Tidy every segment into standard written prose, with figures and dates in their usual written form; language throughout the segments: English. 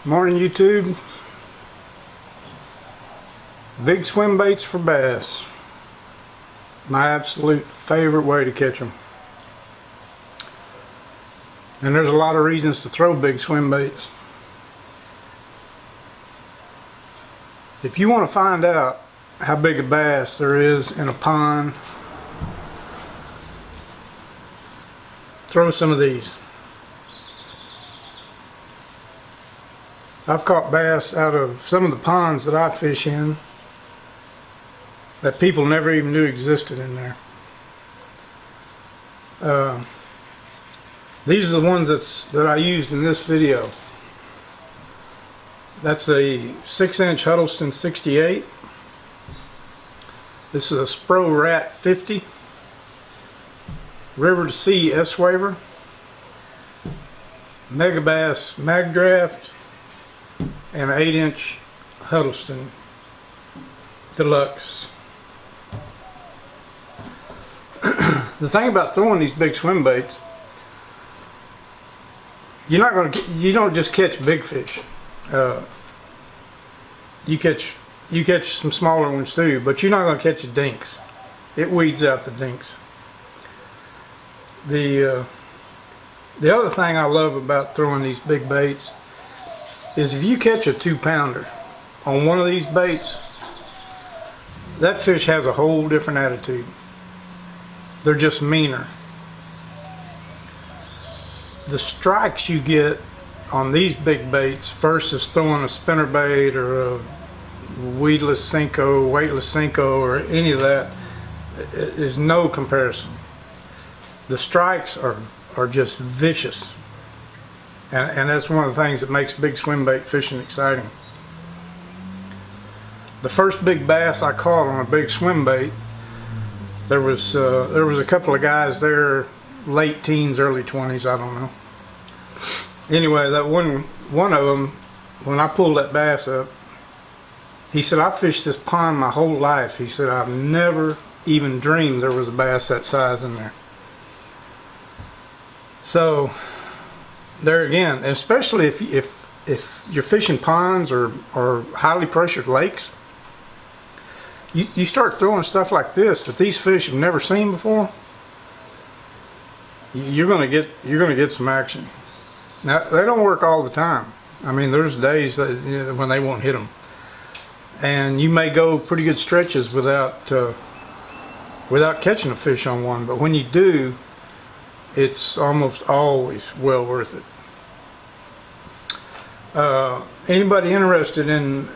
Morning YouTube. Big swim baits for bass. My absolute favorite way to catch them. And there's a lot of reasons to throw big swim baits. If you want to find out how big a bass there is in a pond, throw some of these. I've caught bass out of some of the ponds that I fish in that people never even knew existed in there. These are the ones that I used in this video. That's a 6-inch Huddleston 68. This is a Spro Rat 50. River to Sea S-Waver. Megabass Mag Draft. And an 8-inch Huddleston Deluxe. The thing about throwing these big swim baits, you don't just catch big fish. You catch some smaller ones too, but you're not going to catch the dinks. It weeds out the dinks. The other thing I love about throwing these big baits is if you catch a 2-pounder on one of these baits, that fish has a whole different attitude. They're just meaner. The strikes you get on these big baits versus throwing a spinnerbait or a weedless Senko, weightless Senko, or any of that is no comparison. The strikes are just vicious. And that's one of the things that makes big swim bait fishing exciting. The first big bass I caught on a big swim bait, there was a couple of guys there, late teens, early 20s, I don't know. Anyway, that one of them, when I pulled that bass up, he said, "I fished this pond my whole life." He said, "I've never even dreamed there was a bass that size in there." So there again, especially if you're fishing ponds or highly pressured lakes, you start throwing stuff like this that these fish have never seen before, you're gonna get some action. Now they don't work all the time. I mean, there's days that, when they won't hit them, and you may go pretty good stretches without catching a fish on one. But when you do, it's almost always well worth it. Anybody interested in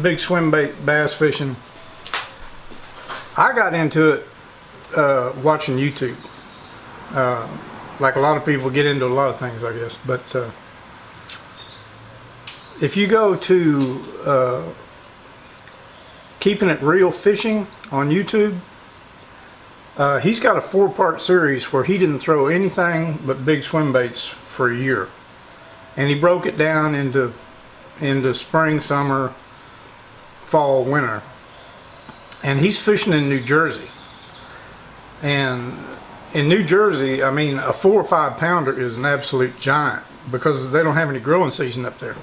big swim bait bass fishing? I got into it watching YouTube. Like a lot of people get into a lot of things, I guess. But if you go to Keeping It Real Fishing on YouTube, he's got a 4-part series where he didn't throw anything but big swim baits for a year. And he broke it down into spring, summer, fall, winter. And he's fishing in New Jersey. And in New Jersey, I mean, a 4 or 5 pounder is an absolute giant because they don't have any growing season up there.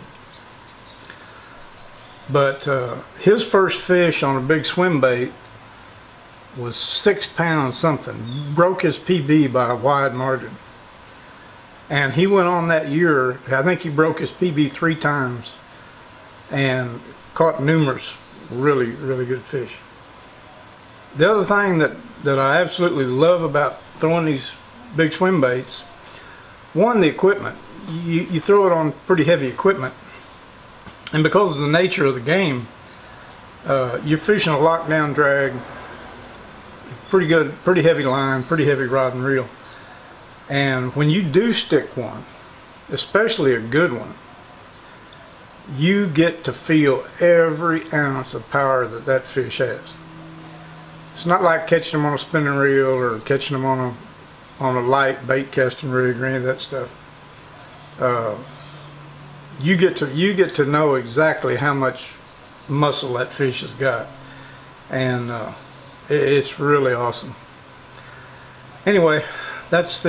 But his first fish on a big swim bait was 6 pounds something. Broke his PB by a wide margin. And he went on that year, I think he broke his PB 3 times and caught numerous really, really good fish. The other thing that I absolutely love about throwing these big swim baits, one, the equipment. You throw it on pretty heavy equipment, and because of the nature of the game, you're fishing a lockdown drag, pretty heavy line, pretty heavy rod and reel. And when you do stick one, especially a good one, you get to feel every ounce of power that fish has. It's not like catching them on a spinning reel or catching them on a light bait casting rig or any of that stuff. You get to know exactly how much muscle that fish has got, and it's really awesome. Anyway, that's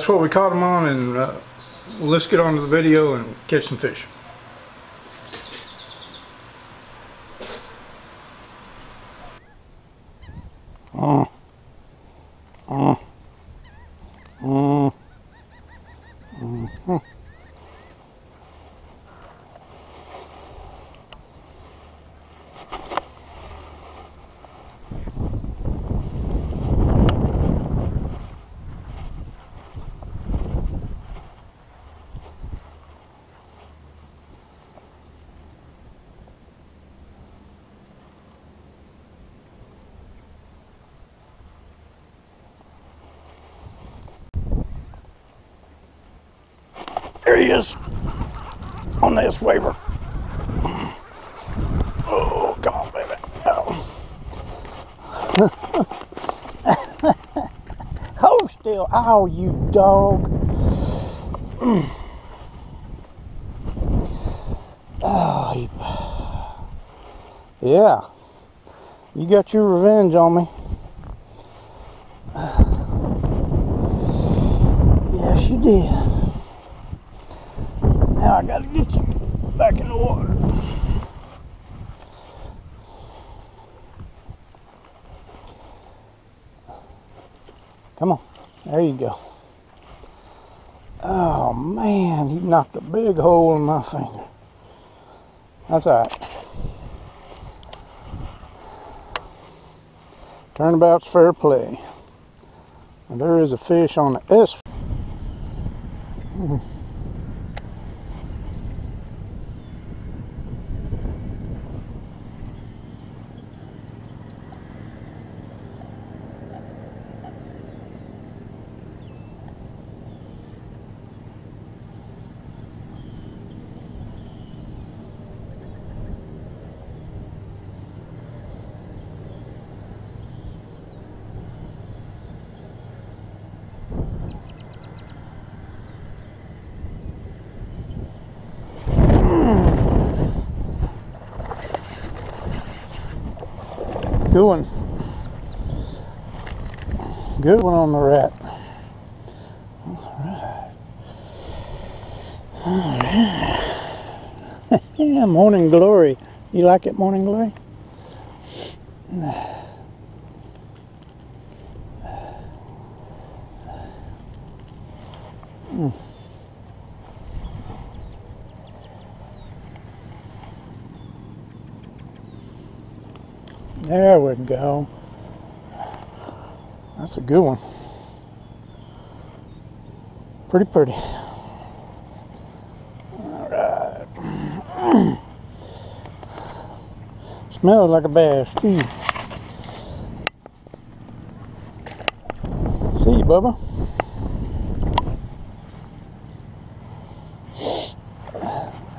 what we caught them on, and let's get on to the video and catch some fish. There he is on this waiver. Oh, come on, baby. Oh. Hold still. Oh, you dog. Oh, yeah. You got your revenge on me. Yes, you did. Now I gotta get you back in the water. Come on. There you go. Oh man, he knocked a big hole in my finger. That's all right. Turnabout's fair play. And there is a fish on the S. Good one. Good one on the rat. All right. Yeah, Morning Glory. You like it, Morning Glory? There we go. That's a good one. Pretty pretty. All right. Smells like a bass too. See you, Bubba.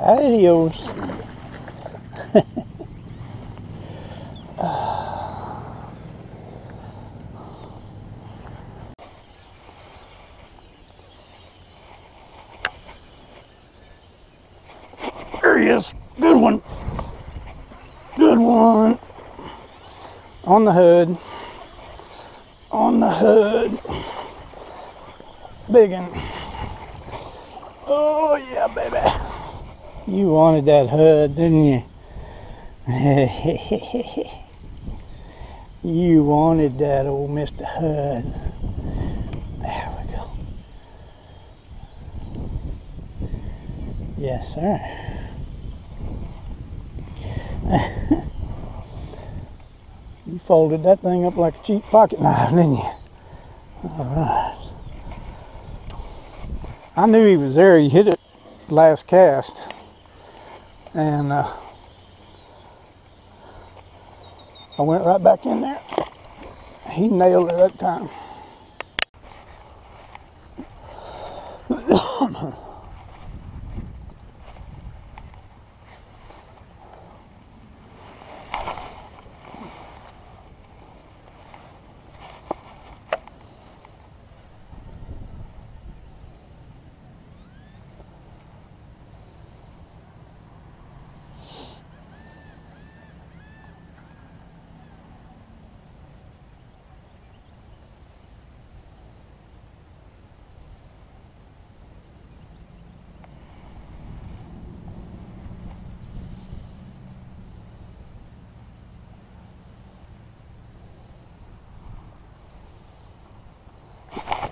Adios. There he is. Good one. Good one. On the hood. On the hood. Big one. Oh yeah, baby. You wanted that hood, didn't you? You wanted that old Mr. Hood. There we go. Yes, sir. You folded that thing up like a cheap pocket knife, didn't you? All right. I knew he was there. He hit it last cast. And I went right back in there. He nailed it that time.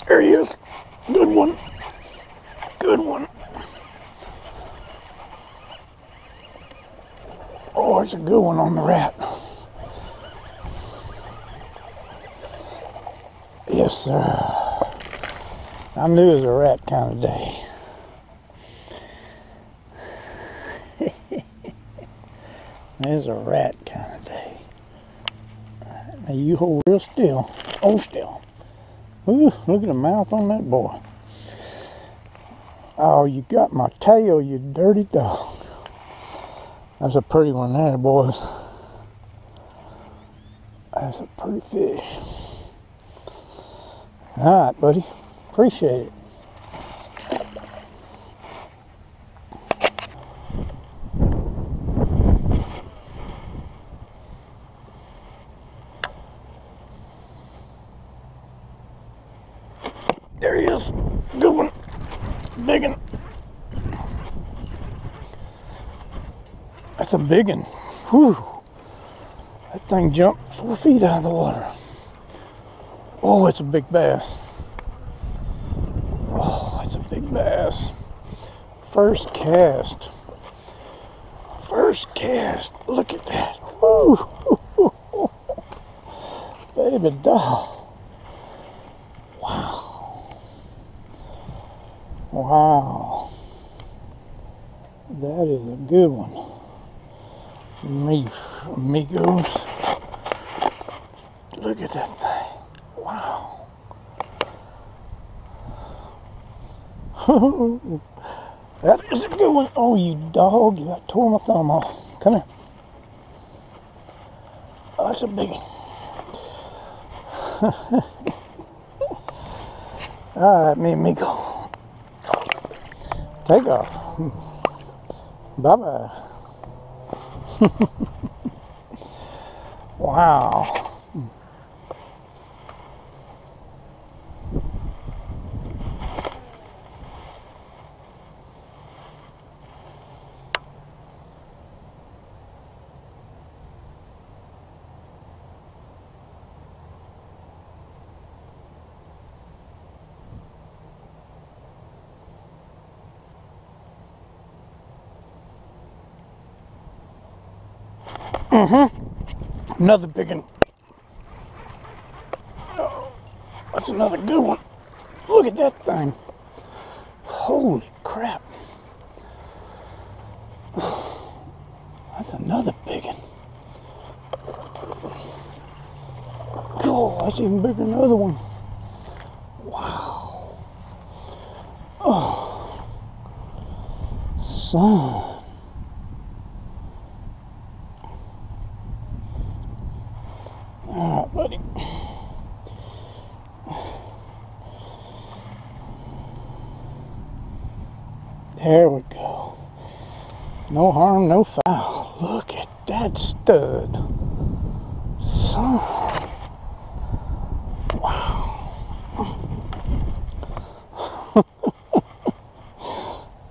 There he is. Good one. Good one. Oh, it's a good one on the rat. Yes, sir. I knew it was a rat kind of day. It's a rat kind of day. Now you hold real still. Hold still. Ooh, look at the mouth on that boy. Oh, you got my tail, you dirty dog. That's a pretty one there, boys. That's a pretty fish. All right, buddy. Appreciate it. There he is. Good one. Big one. That's a big one. Whew. That thing jumped 4 feet out of the water. Oh, it's a big bass. Oh, it's a big bass. First cast. First cast. Look at that. Woo. Baby doll. Wow. Wow. That is a good one. Amigos. Look at that thing. Wow. That is a good one. Oh, you dog. You got tore my thumb off. Come here. Oh, that's a big one. All right, mi amigo. Take off. Bye-bye. Wow. Another big one. Oh, that's another good one. Look at that thing. Holy crap. That's another big one. Oh, that's even bigger than the other one. Wow. Oh. Son. All right, buddy. There we go. No harm, no foul. Look at that stud. Son. Wow.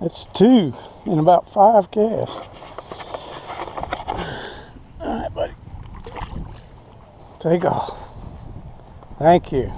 That's 2 in about 5 casts. All right, buddy. Take off. Thank you.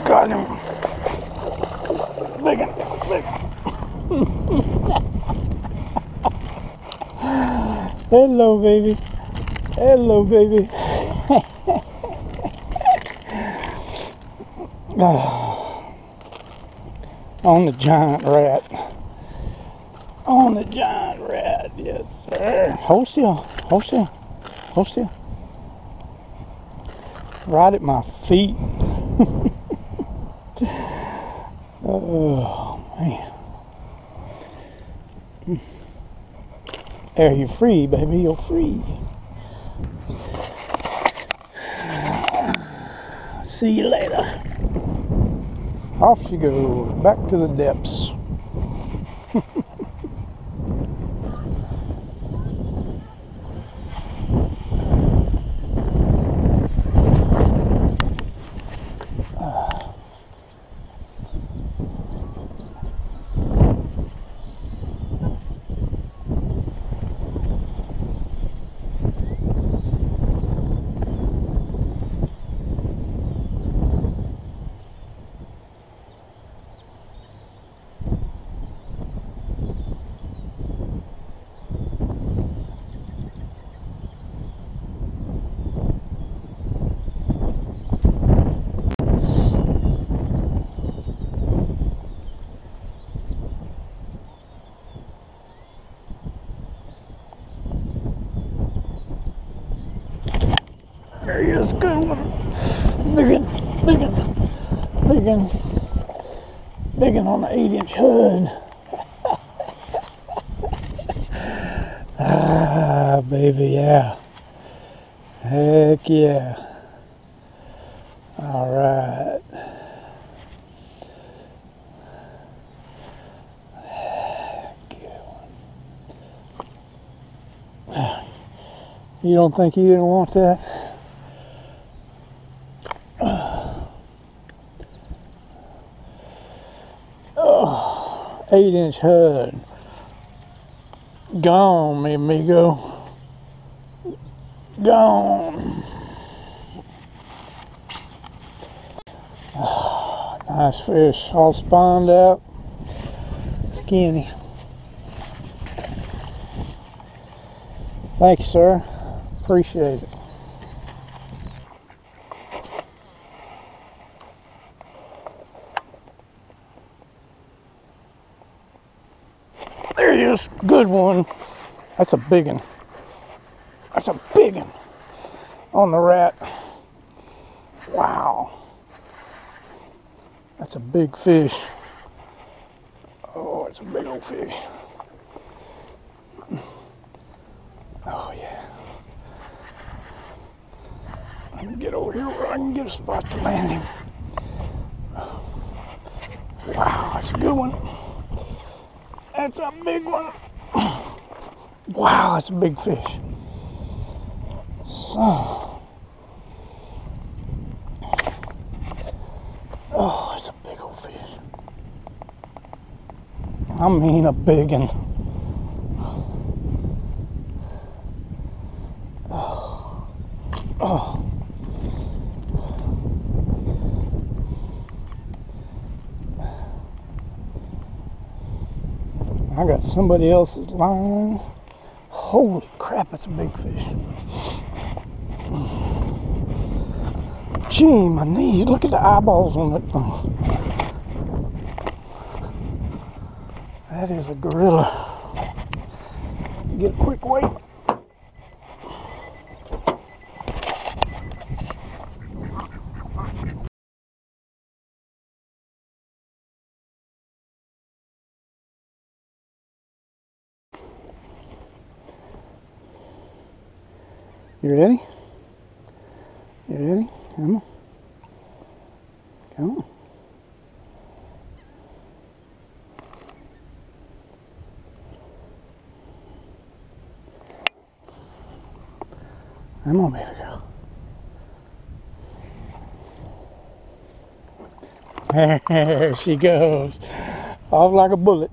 Got him. Big one, big one. Hello, baby. Hello, baby. On the giant rat. On the giant rat, yes, sir. Hold still, hold still, hold still. Right at my feet. Oh, man. There, you're free, baby. You're free. See you later. Off she goes, back to the depths. There he is, good one. Big one on the 8-inch hood. Ah, baby, yeah. Heck yeah. All right. Good one. You don't think he didn't want that? 8-inch hood. Gone, mi amigo. Gone. Nice fish, all spawned out. Skinny. Thank you, sir. Appreciate it. There he is. Good one. That's a big one. That's a big one on the rat. Wow. That's a big fish. Oh, it's a big old fish. Oh, yeah. Let me get over here where I can get a spot to land him. Wow, that's a good one. That's a big one. Wow, that's a big fish. So, oh, it's a big old fish. I mean a big one. Oh, oh. I got somebody else's line. Holy crap, that's a big fish. Gee, my knees, look at the eyeballs on that thing. That is a gorilla. Get a quick weight. You ready? You ready? Come on. Come on. Come on, baby girl. There she goes. Off like a bullet.